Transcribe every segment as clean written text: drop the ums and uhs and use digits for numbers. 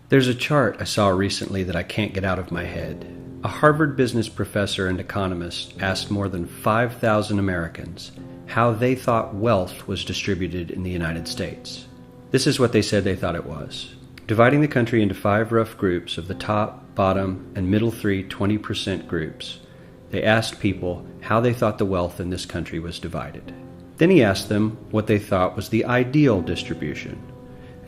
There's a chart I saw recently that I can't get out of my head. A Harvard business professor and economist asked more than 5,000 Americans how they thought wealth was distributed in the United States. This is what they said they thought it was. Dividing the country into 5 rough groups of the top, bottom, and middle 20% groups, they asked people how they thought the wealth in this country was divided. Then he asked them what they thought was the ideal distribution.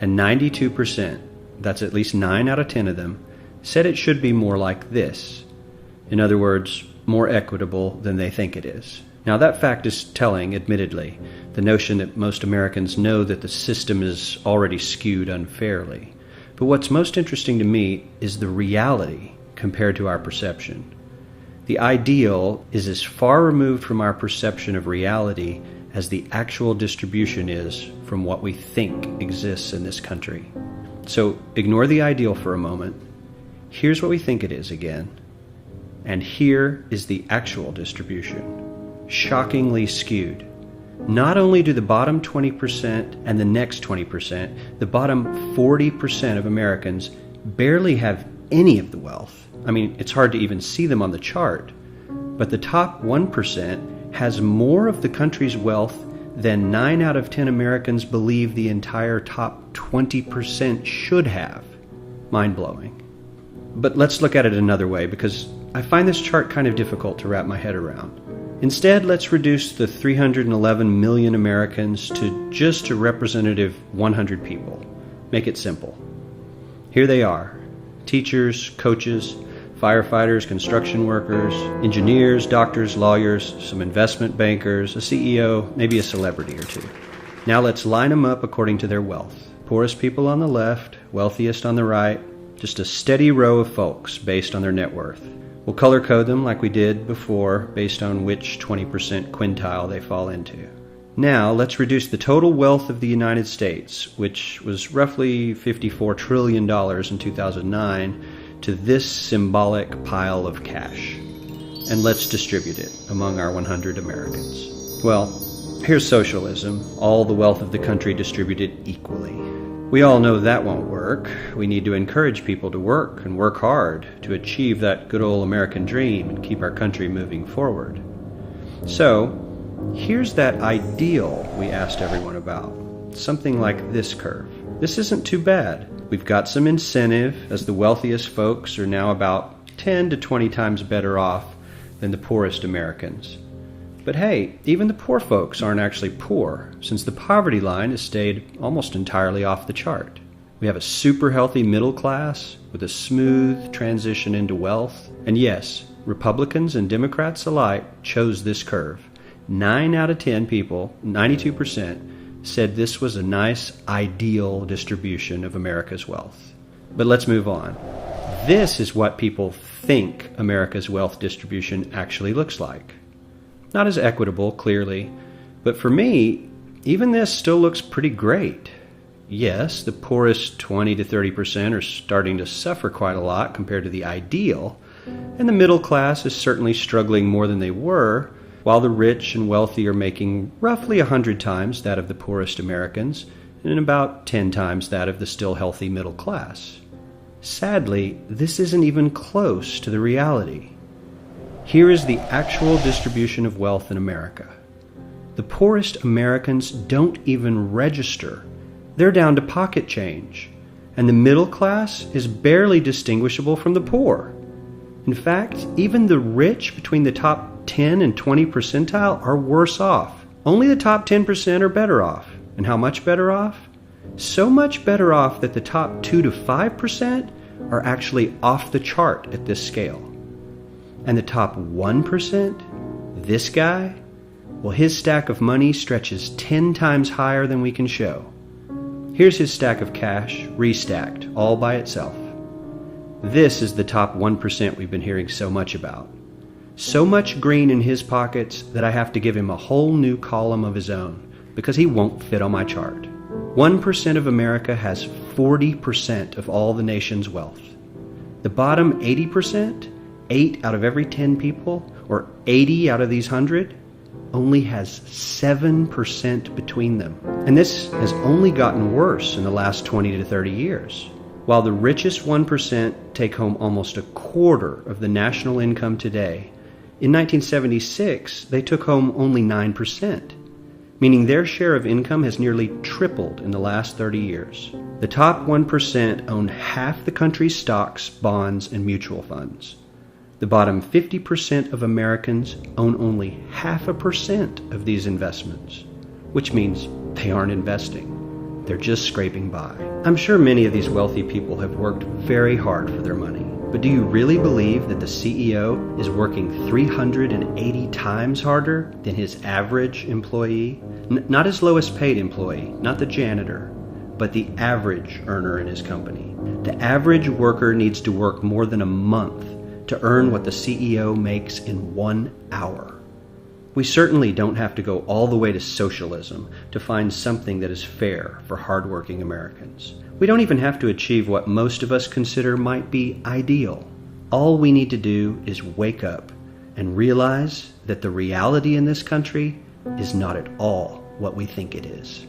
And 92%, that's at least 9 out of 10 of them, said it should be more like this. In other words, more equitable than they think it is. Now that fact is telling, admittedly, the notion that most Americans know that the system is already skewed unfairly. But what's most interesting to me is the reality compared to our perception. The ideal is as far removed from our perception of reality as the actual distribution is from what we think exists in this country. So ignore the ideal for a moment. Here's what we think it is again. And here is the actual distribution. Shockingly skewed. Not only do the bottom 20% and the next 20%, the bottom 40% of Americans barely have any of the wealth. I mean, it's hard to even see them on the chart. But the top 1% has more of the country's wealth than 9 out of 10 Americans believe the entire top 20% should have. Mind-blowing. But let's look at it another way, because I find this chart kind of difficult to wrap my head around. Instead, let's reduce the 311 million Americans to just a representative 100 people. Make it simple. Here they are: teachers, coaches, firefighters, construction workers, engineers, doctors, lawyers, some investment bankers, a CEO, maybe a celebrity or two. Now let's line them up according to their wealth. Poorest people on the left, wealthiest on the right, just a steady row of folks based on their net worth. We'll color code them like we did before based on which 20% quintile they fall into. Now let's reduce the total wealth of the United States, which was roughly $54 trillion in 2009, to this symbolic pile of cash. And let's distribute it among our 100 Americans. Well, here's socialism, all the wealth of the country distributed equally. We all know that won't work. We need to encourage people to work and work hard to achieve that good old American dream and keep our country moving forward. So, here's that ideal we asked everyone about. Something like this curve. This isn't too bad. We've got some incentive, as the wealthiest folks are now about 10 to 20 times better off than the poorest Americans. But hey, even the poor folks aren't actually poor, since the poverty line has stayed almost entirely off the chart. We have a super healthy middle class with a smooth transition into wealth. And yes, Republicans and Democrats alike chose this curve. 9 out of 10 people, 92%, said this was a nice, ideal distribution of America's wealth. But let's move on. This is what people think America's wealth distribution actually looks like. Not as equitable, clearly, but for me, even this still looks pretty great. Yes, the poorest 20 to 30% are starting to suffer quite a lot compared to the ideal, and the middle class is certainly struggling more than they were, while the rich and wealthy are making roughly 100 times that of the poorest Americans, and about 10 times that of the still healthy middle class. Sadly, this isn't even close to the reality. Here is the actual distribution of wealth in America. The poorest Americans don't even register. They're down to pocket change. And the middle class is barely distinguishable from the poor. In fact, even the rich between the top 10 and 20 percentile are worse off. Only the top 10% are better off. And how much better off? So much better off that the top 2 to 5% are actually off the chart at this scale. And the top 1%, this guy, well, his stack of money stretches 10 times higher than we can show. Here's his stack of cash, restacked, all by itself. This is the top 1% we've been hearing so much about. So much green in his pockets that I have to give him a whole new column of his own, because he won't fit on my chart. 1% of America has 40% of all the nation's wealth. The bottom 80%, 8 out of every 10 people, or 80 out of these 100, only has 7% between them. And this has only gotten worse in the last 20 to 30 years. While the richest 1% take home almost a quarter of the national income today, in 1976 they took home only 9%, meaning their share of income has nearly tripled in the last 30 years. The top 1% own half the country's stocks, bonds, and mutual funds. The bottom 50% of Americans own only 0.5% of these investments, which means they aren't investing. They're just scraping by. I'm sure many of these wealthy people have worked very hard for their money, but do you really believe that the CEO is working 380 times harder than his average employee? Not his lowest paid employee, not the janitor, but the average earner in his company. The average worker needs to work more than a month to earn what the CEO makes in 1 hour. We certainly don't have to go all the way to socialism to find something that is fair for hardworking Americans. We don't even have to achieve what most of us consider might be ideal. All we need to do is wake up and realize that the reality in this country is not at all what we think it is.